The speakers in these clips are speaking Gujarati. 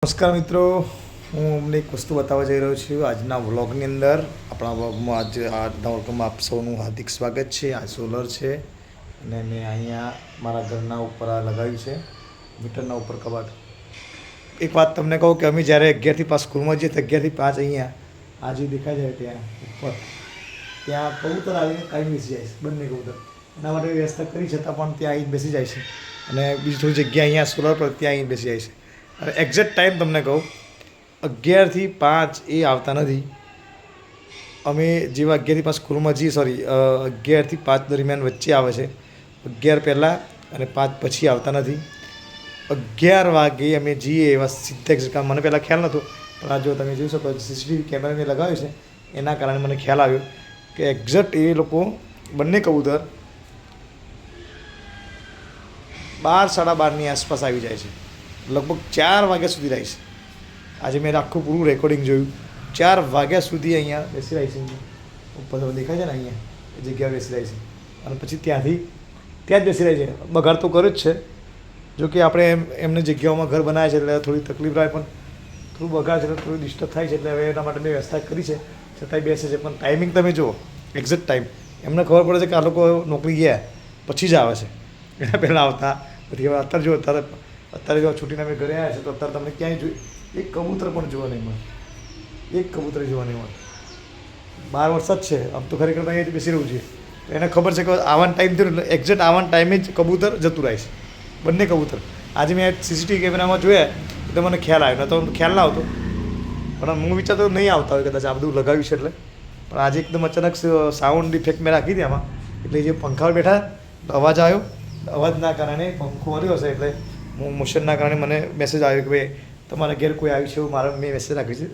નમસ્કાર મિત્રો, હું અમને એક વસ્તુ બતાવવા જઈ રહ્યો છું આજના વ્લોગની અંદર. આપણા વ્લોગમાં આજના વ્લોગમાં આપ સૌનું હાર્દિક સ્વાગત છે. આ સોલર છે અને મેં અહીંયા મારા ઘરના ઉપર આ લગાવ્યું છે, મીટરના ઉપર કબાટ. એક વાત તમને કહું કે અમે જ્યારે 11 થી 5 સ્કૂલમાં જઈએ તો 11 થી 5 અહીંયા આ જે દેખાય જાય ત્યાં ઉપર ત્યાં કબૂતર આવીને કાંઈ બેસી જાય છે, બંને કબૂતર. એના માટે વ્યવસ્થા કરી છતાં પણ ત્યાં આવીને બેસી જાય છે અને બીજી થોડી જગ્યા અહીંયા સોલર પર ત્યાં આવીને બેસી જાય છે. અને એક્ઝેક્ટ ટાઈમ તમને કહું 11 થી 5 એ આવતા નથી. અમે જેવા 11 થી 5 સ્કૂલમાં જઈએ, 11 થી 5 દરમિયાન વચ્ચે આવે છે, 11 પહેલાં અને 5 પછી આવતા નથી. 11 વાગે અમે જઈએ એવા સીધા એક્ઝેક્ટ. મને પહેલાં ખ્યાલ નહોતો, પણ આ જો તમે જોઈ શકો સીસીટીવી કેમેરા મેં લગાવ્યું છે એના કારણે મને ખ્યાલ આવ્યો કે એક્ઝેક્ટ એ લોકો બંને કબૂતર 12 સાડા 12ની આસપાસ આવી જાય છે. લગભગ 4 વાગ્યા સુધી રહી છે. આજે મેં આખું પૂરું રેકોર્ડિંગ જોયું. 4 વાગ્યા સુધી અહીંયા બેસી રહી છે. ઉપર દેખાય છે ને, અહીંયા એ જગ્યાએ બેસી રહી છે અને પછી ત્યાંથી ત્યાં જ બેસી રહી છે. બગાડ તો કરે જ છે, જો કે આપણે એમને જગ્યાઓમાં ઘર બનાવ્યા છે એટલે થોડી તકલીફ રહે, પણ થોડું બગાડ છે એટલે થોડું ડિસ્ટર્બ થાય છે. એટલે હવે એના માટે મેં વ્યવસ્થા કરી છે, છતાંય બેસે છે. પણ ટાઈમિંગ તમે જુઓ, એક્ઝેક્ટ ટાઈમ એમને ખબર પડે છે કે આ લોકો નોકરી ગયા પછી જ આવે છે, એના પહેલાં આવતા નથી. હવે અત્યારે જો અત્યારે જો છૂટીને અમે ઘરે આવ્યા છે તો અત્યારે તમને ક્યાંય જોઈ એક કબૂતર પણ જોવા નહીં મળે, એક કબૂતર જોવા નહીં મળે. 12 વર્ષ જ છે આમ તો, ખરેખર અહીંયા જ બેસી રહ્યું છે. એને ખબર છે કે આવવાનો ટાઈમ થયો એટલે એક્ઝેક્ટ આવવાનો ટાઈમે જ કબૂતર જતું રહે છે, બંને કબૂતર. આજે મેં સીસીટીવી કેમેરામાં જોયા તો મને ખ્યાલ આવ્યો, ન તો ખ્યાલ ના આવતો. પણ હું વિચારતો નહીં આવતા હોય કદાચ, આ બધું લગાવ્યું છે એટલે. પણ આજે એકદમ અચાનક સાઉન્ડ ઇફેક્ટ મેં રાખી હતી આમાં, એટલે જે પંખા બેઠા અવાજ આવ્યો, અવાજના કારણે પંખો હલ્યો હશે એટલે મોશનના કારણે મને મેસેજ આવ્યો કે ભાઈ તમારા ઘેર કોઈ આવ્યું છે એવું. મેં મેસેજ રાખ્યું છે,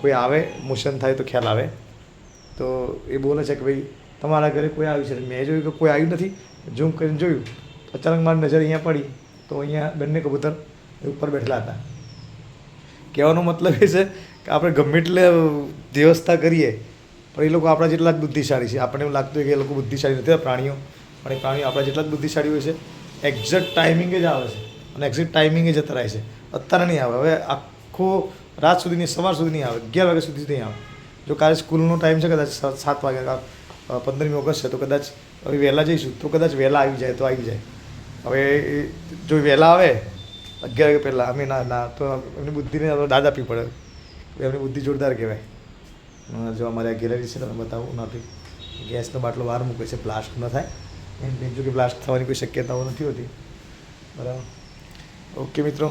કોઈ આવે મોશન થાય તો ખ્યાલ આવે. તો એ બોલે છે કે ભાઈ તમારા ઘરે કોઈ આવ્યું છે. મેં જોયું કે કોઈ આવ્યું નથી, ઝૂમ કરીને જોયું તો અચાનક મારી નજર અહીંયા પડી તો અહીંયા બંને કબૂતર ઉપર બેઠેલા હતા. કહેવાનો મતલબ એ છે કે આપણે ગમે એટલે વ્યવસ્થા કરીએ પણ એ લોકો આપણા જેટલા જ બુદ્ધિશાળી છે. આપણને એવું લાગતું હોય કે એ લોકો બુદ્ધિશાળી નથી પ્રાણીઓ, પણ એ પ્રાણીઓ આપણા જેટલા જ બુદ્ધિશાળી હોય છે. એક્ઝેક્ટ ટાઈમિંગે જ આવે છે અને એક્ઝેક્ટ ટાઈમિંગે જતા રહે છે. અત્યારે નહીં આવે, હવે આખો રાત સુધી નહીં, સવાર સુધી નહીં આવે, 11 વાગ્યા સુધી નહીં આવે. જો કાલે સ્કૂલનો ટાઈમ છે કદાચ 7 વાગ્યા, 15મી ઓગસ્ટ છે તો કદાચ હવે વહેલા જઈશું તો કદાચ વહેલા આવી જાય તો આવી જાય. હવે જો વહેલા આવે 11 વાગ્યા પહેલાં અમે ના તો એમની બુદ્ધિને દાદ આપવી પડે. એમની બુદ્ધિ જોરદાર કહેવાય. જો અમારે આ ગેલેરી છે તમે બતાવું નથી, ગેસનો બાટલો બહાર મૂકે છે બ્લાસ્ટ ન થાય એમ. જો કે બ્લાસ્ટ થવાની કોઈ શક્યતાઓ નથી હોતી, બરાબર. ઓકે મિત્રો,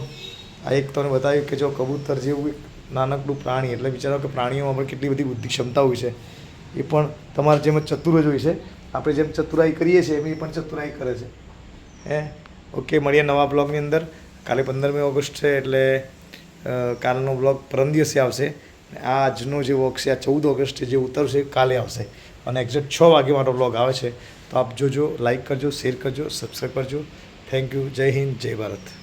આ એક તમને બતાવ્યું કે જો કબૂતર જેવું નાનકડું પ્રાણી, એટલે વિચારો કે પ્રાણીઓમાં પણ કેટલી બધી બુદ્ધિ ક્ષમતા હોય છે. એ પણ તમારે જેમ ચતુર જ હોય છે, આપણે જેમ ચતુરાઈ કરીએ છીએ એમ એ પણ ચતુરાઈ કરે છે. ઓકે, મળીએ નવા બ્લોગની અંદર. કાલે 15મી ઓગસ્ટ છે એટલે કાલનો બ્લોગ પરમ દિવસે આવશે. આ આજનો જે વ્લોગ છે આ 14 ઓગસ્ટે જે ઉતરશે કાલે આવશે અને એક્ઝેક્ટ 6 વાગે મારો બ્લોગ આવે છે. તો આપ જોજો, લાઈક કરજો, શેર કરજો, સબસ્ક્રાઈબ કરજો. Thank you. જય હિન્દ, જય ભારત.